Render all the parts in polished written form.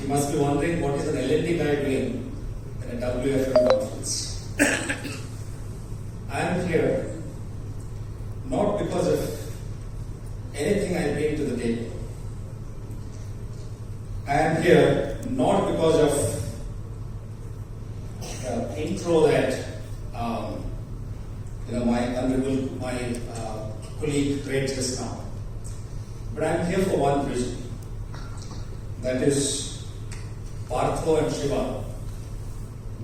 must be wondering what is an L&D guy doing in a WFM conference. I am here not because of anything I bring to the table. I am here not because of the intro that my colleague read just now. But I am here for one reason. That is Partho and Shiva,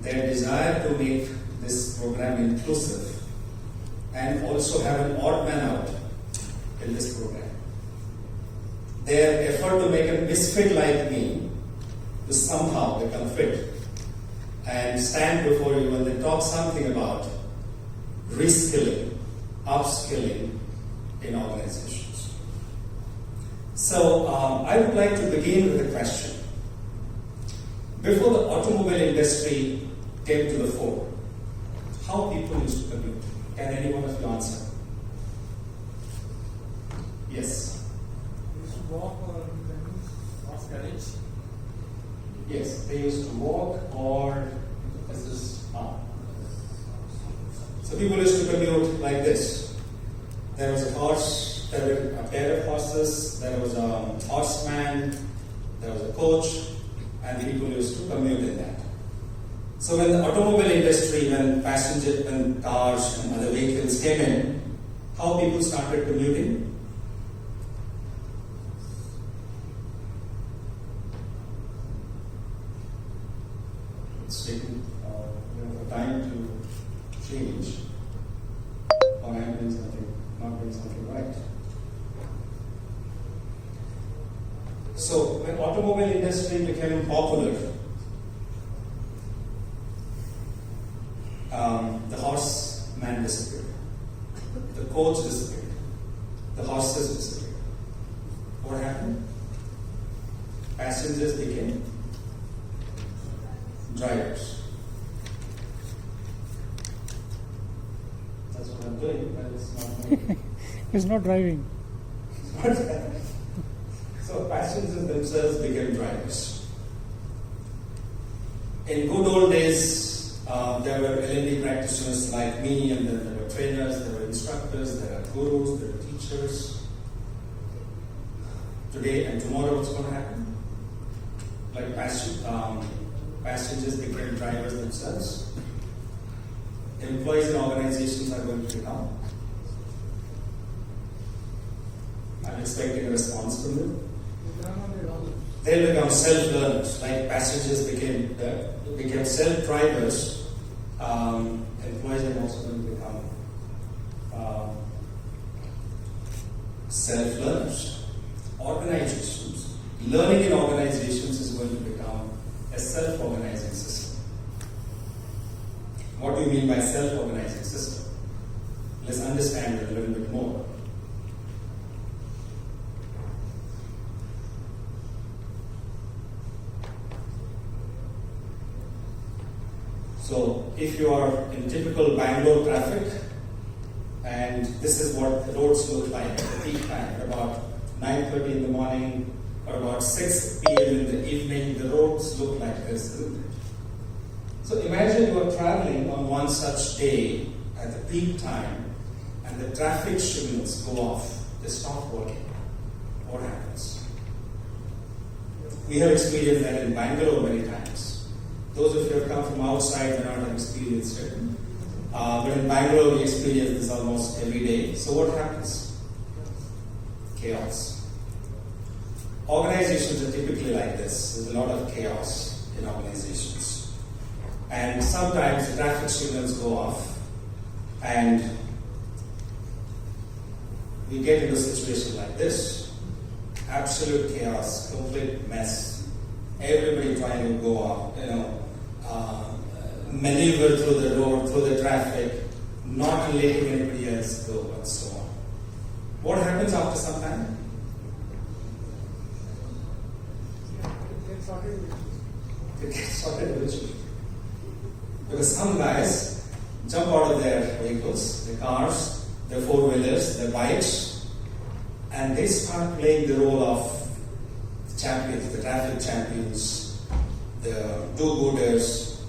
their desire to make this program inclusive and also have an odd man out in this program. Their effort to make a misfit like me to somehow become fit and stand before you and they talk something about reskilling, upskilling in organizations. So I would like to begin with a question. Before the automobile industry came to the fore, how people used to commute? Can any one of you answer? Yes. They used to walk or carriage. Yes, they used to walk or so people used to commute like this. There was a horse, there were a pair of horses, there was a horseman, there was a coach, and people used to commute in that. So when the automobile industry, when cars and other vehicles came in, how people started commuting? It's taken time to change, or I'm doing something, not doing something right. So when automobile industry became popular, the horseman disappeared, the coach disappeared, the horses disappeared. What happened? Passengers became drivers. That's what I'm doing, but it's not moving. It's not driving. So passengers themselves became drivers. In good old days, there were L&D practitioners like me, and then there were trainers, there were instructors, there are gurus, there are teachers. Today and tomorrow, what's going to happen? Like passengers became drivers themselves. Employees in organizations are going to become. I'm expecting a response from them. They'll become self-learners, like passengers became self-drivers. Employees are also going to become self-learners. Organizations, learning in organizations is going to become a self-organizing system. What do you mean by self-organizing system? Let's understand it a little bit more. So, if you are in typical Bangalore traffic, and this is what the roads look like at the peak time, about 9:30 in the morning or about 6 p.m. in the evening, the roads look like this, isn't it? So imagine you are traveling on one such day at the peak time and the traffic signals go off, they stop working. What happens? We have experienced that in Bangalore many times. Those of you who have come from outside may not have experienced it. But in Bangalore we experience this almost every day. So what happens? Chaos. Organizations are typically like this. There's a lot of chaos in organizations. And sometimes the traffic signals go off and we get into a situation like this. Absolute chaos, complete mess. Everybody trying to go off, maneuver through the road, through the traffic, not letting anybody else go, and so on. What happens after some time? It gets sorted eventually. Because some guys jump out of their vehicles, their cars, their four-wheelers, their bikes, and they start playing the role of champions, the traffic champions, the do-gooders,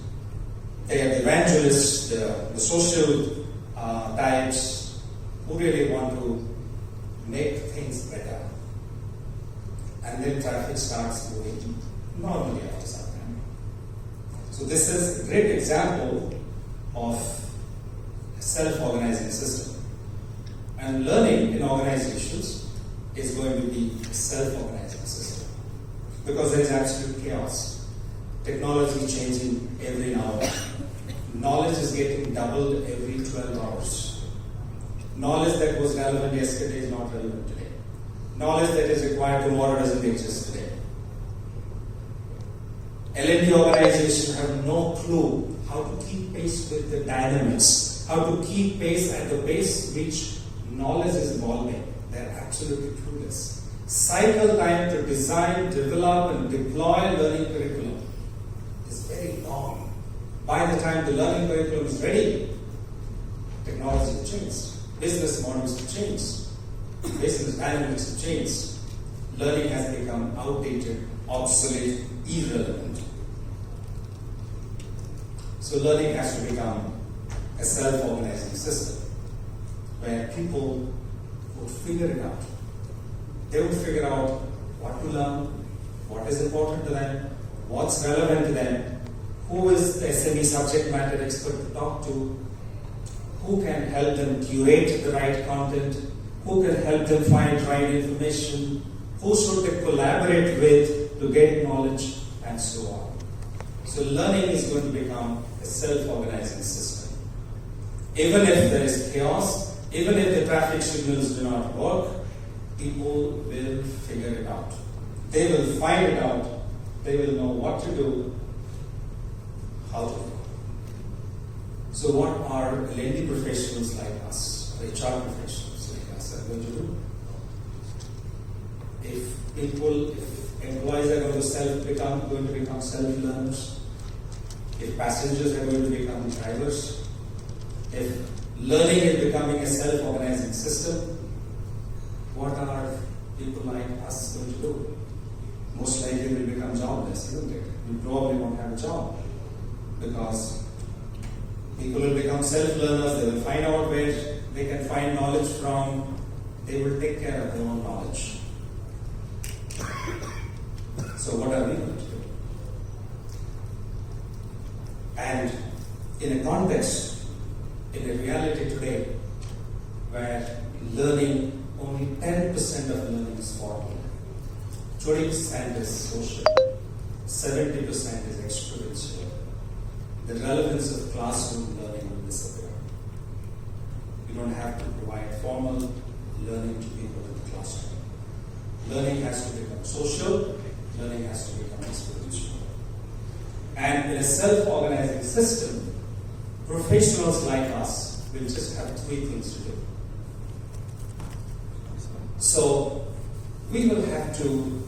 they are the evangelists, the social types who really want to make things better. And then traffic starts moving normally after some time. So this is a great example of a self-organizing system. And learning in organizations is going to be a self-organizing system because there is absolute chaos. Technology changing every hour. Knowledge is getting doubled every 12 hours. Knowledge that was relevant yesterday is not relevant today. Knowledge that is required tomorrow doesn't exist today. L&D organizations have no clue how to keep pace with the dynamics, how to keep pace at the pace which knowledge is evolving. They're absolutely clueless. Cycle time to design, develop, and deploy learning curriculum is very long. By the time the learning curriculum is ready, technology has changed, business models have changed, business dynamics have changed. Learning has become outdated, obsolete, irrelevant. So learning has to become a self-organizing system where people would figure it out. They would figure out what to learn, what is important to them, what's relevant to them, who is the SME subject matter expert to talk to, who can help them curate the right content, who can help them find right information, who should they collaborate with to get knowledge, and so on. So learning is going to become a self-organizing system. Even if there is chaos, even if the traffic signals do not work, people will figure it out. They will find it out. They will know what to do, how to do. So what are L&D professionals like us, or HR professionals like us are going to do? If employees are going to become self-learners, if passengers are going to become drivers, if learning is becoming a self-organizing system, what are people like us going to do? Most likely will become jobless, isn't it? We probably won't have a job because people will become self-learners. They will find out where they can find knowledge from. They will take care of their own knowledge. So what are we going to do? And in a context, in a reality today, where learning, only 10% of learning is formal, 20% is social, 70% is experiential, the relevance of classroom learning will disappear. You don't have to provide formal learning to people in the classroom. Learning has to become social, learning has to become experiential. And in a self-organizing system, professionals like us will just have three things to do. So we will have to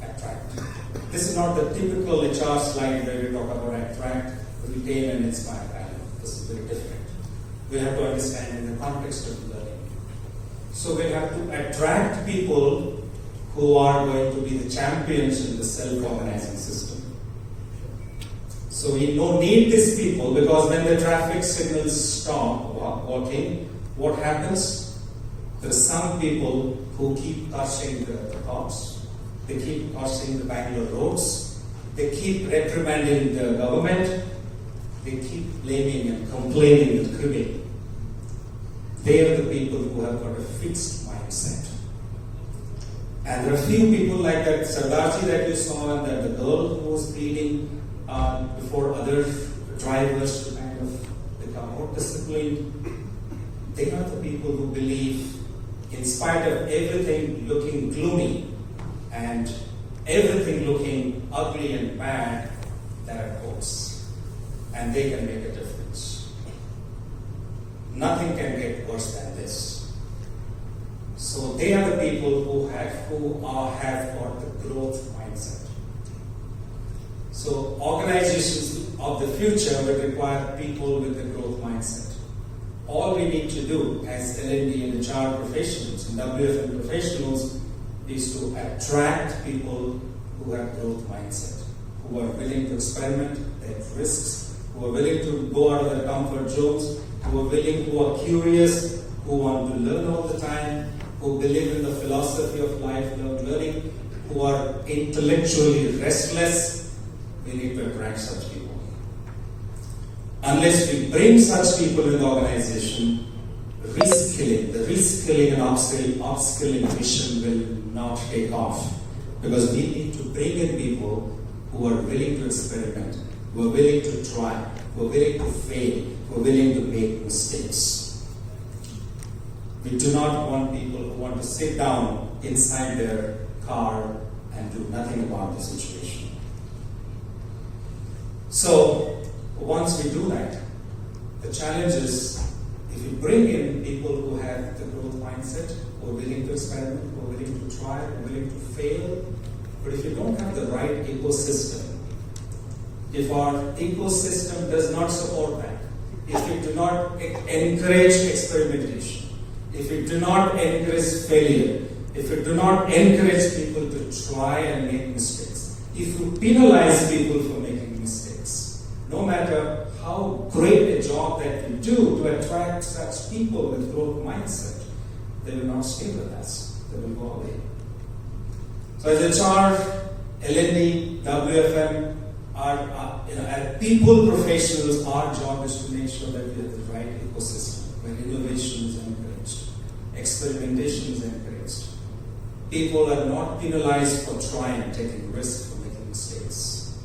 attract. This is not the typical HR slide where we talk about attract, retain, and inspire talent. This is very different. We have to understand in the context of learning. So we have to attract people who are going to be the champions in the self-organizing system. So we don't need these people because when the traffic signals stop working, what happens? There are some people who keep cursing the cops, they keep cursing the Bangalore roads, they keep reprimanding the government, they keep blaming and complaining the criminal. They are the people who have got a fixed mindset. And there are few people like that Sardarji that you saw, and that the girl who was pleading before other drivers to kind of become more disciplined. They are the people who believe, in spite of everything looking gloomy and everything looking ugly and bad, there are hopes, and they can make a difference. Nothing can get worse than this. So they are the people who have got the growth mindset. So organizations of the future will require people with the growth mindset. All we need to do as L&D and HR professionals and WFM professionals is to attract people who have growth mindset, who are willing to experiment, take risks, who are willing to go out of their comfort zones, who are curious, who want to learn all the time, who believe in the philosophy of lifelong learning, who are intellectually restless. We need to attract such people. Unless we bring such people in the organization, the reskilling and upskilling mission will not take off. Because we need to bring in people who are willing to experiment, who are willing to try, who are willing to fail, who are willing to make mistakes. We do not want people who want to sit down inside their car and do nothing about the situation. So, once we do that, the challenge is if we bring in people who have the growth mindset, who are willing to experiment, who are willing to try, who are willing to fail, but if you don't have the right ecosystem, if our ecosystem does not support that, if we do not encourage experimentation, if we do not encourage failure, if we do not encourage people to try and make mistakes, if we penalize people for making mistakes, no matter how great a job that we do to attract such people with growth mindset, they will not stay with us. They will go away. So as HR, L&D, WFM, as people professionals, our job is to make sure that we have the right ecosystem where innovation is encouraged, experimentation is encouraged. People are not penalized for trying, taking risks, for making mistakes.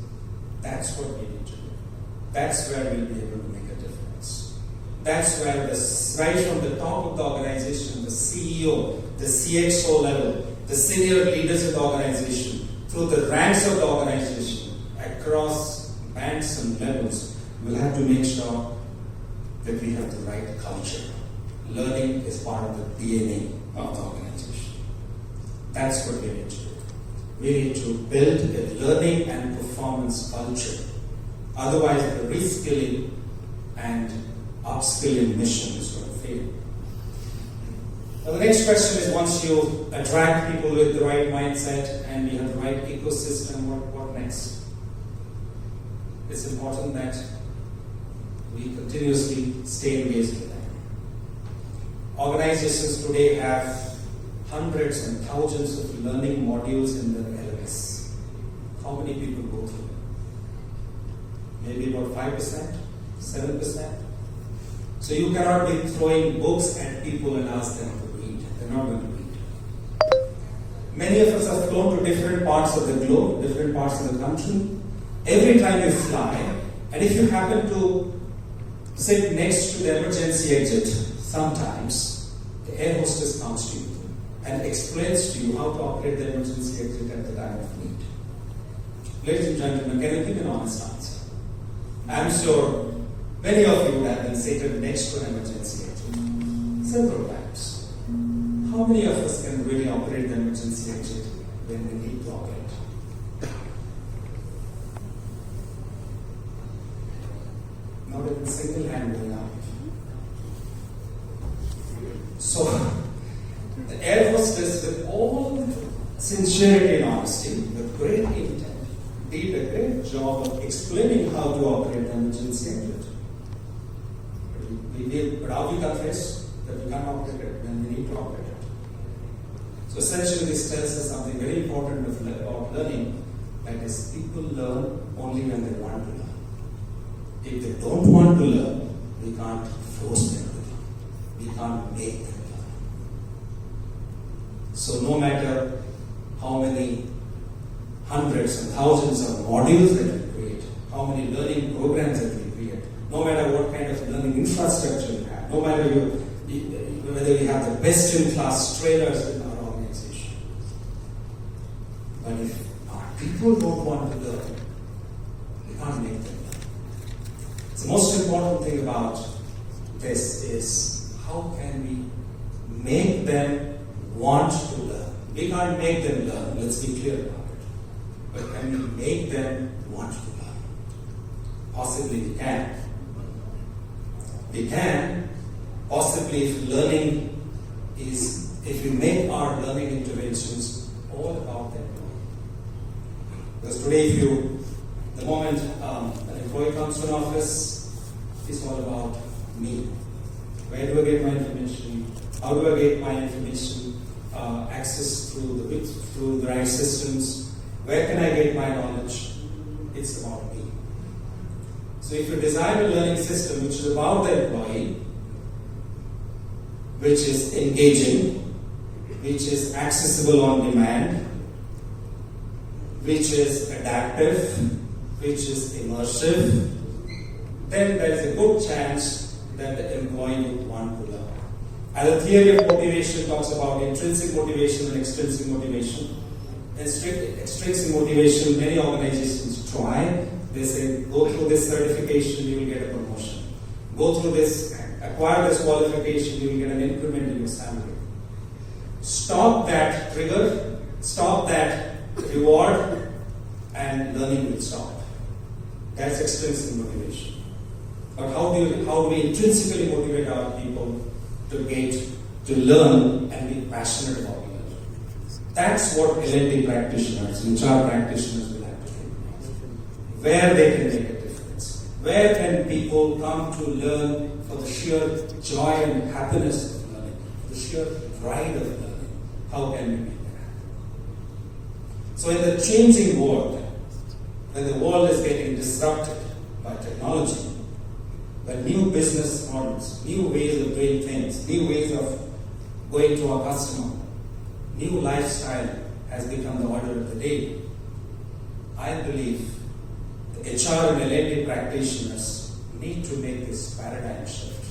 That's what we need to do. That's where we'll be able to make a difference. That's where, right from the top of the organization, the CEO, the CXO level, the senior leaders of the organization, through the ranks of the organization, across bands and levels, we'll have to make sure that we have the right culture. Learning is part of the DNA of the organization. That's what we need to do. We need to build a learning and performance culture. Otherwise, the reskilling and upskilling mission is going to fail. Now, the next question is, once you attract people with the right mindset and you have the right ecosystem, what next? It's important that we continuously stay engaged with them. Organizations today have hundreds and thousands of learning modules in their LMS. How many people go through them? Maybe about 5%, 7%. So you cannot be throwing books at people and ask them to read. They're not going to read. Many of us have flown to different parts of the globe, different parts of the country. Every time you fly, and if you happen to sit next to the emergency exit, sometimes the air hostess comes to you and explains to you how to operate the emergency exit at the time of need. Ladies and gentlemen, can you give an honest answer? I'm sure many of you have been seated next to an emergency exit several times. How many of us can really operate the emergency exit when we need to operate? Not even single hand going out. So, the air hostess, with all sincerity and honesty, with great intent, did a great job of explaining how to operate the emergency exit. But are we confessed that we can't operate it when we need to operate it? So essentially this tells us something very important about learning, that is, people learn only when they want to learn. If they don't want to learn, we can't force them to learn. We can't make them learn. So no matter how many hundreds and thousands of modules that we create, how many learning programs that we create, no matter what kind of learning infrastructure you have, no matter whether we have the best-in-class trainers in our organization, but if our people don't want to learn, we can't make them learn. The most important thing about this is, how can we make them want to learn? We can't make them learn, let's be clear about it. But can we make them want to learn? Possibly we can. We can, possibly, if we make our learning interventions all about them. Because today, if you The moment an employee comes to an office, it's all about me. Where do I get my information? How do I get my information access through the right systems? Where can I get my knowledge? It's about me. So if you design a learning system which is about the employee, which is engaging, which is accessible on demand, which is adaptive, which is immersive, then there is a good chance that the employee would want to learn. As the theory of motivation talks about intrinsic motivation and extrinsic motivation. Extrinsic motivation, many organizations try. They say, go through this certification, you will get a promotion. Go through this, acquire this qualification, you will get an increment in your salary. Stop that trigger, stop that reward, and learning will stop. That's extrinsic motivation. But how do we intrinsically motivate our people to learn and be passionate about learning? That's what L&D practitioners, HR practitioners will have to think about. Where they can make a difference. Where can people come to learn for the sheer joy and happiness of learning, the sheer pride of learning? How can we make that happen? So in the changing world, when the world is getting disrupted by technology, when new business models, new ways of doing things, new ways of going to our customer, new lifestyle has become the order of the day, I believe the HR and L&D practitioners need to make this paradigm shift.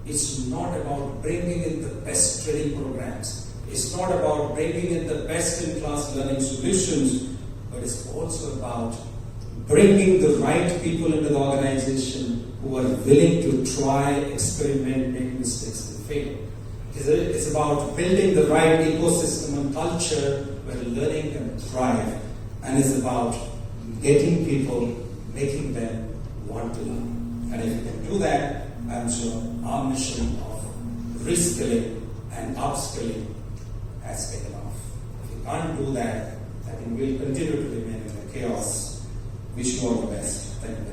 It's not about bringing in the best training programs. It's not about bringing in the best-in-class learning solutions, but it's also about bringing the right people into the organization who are willing to try, experiment, make mistakes, and fail. It's about building the right ecosystem and culture where learning can thrive, and it's about getting people, making them want to learn. And if you can do that, I'm sure our mission of reskilling and upskilling has taken off. If you can't do that, I think we'll continue to remain in the chaos. Wish you all the best. Thank you.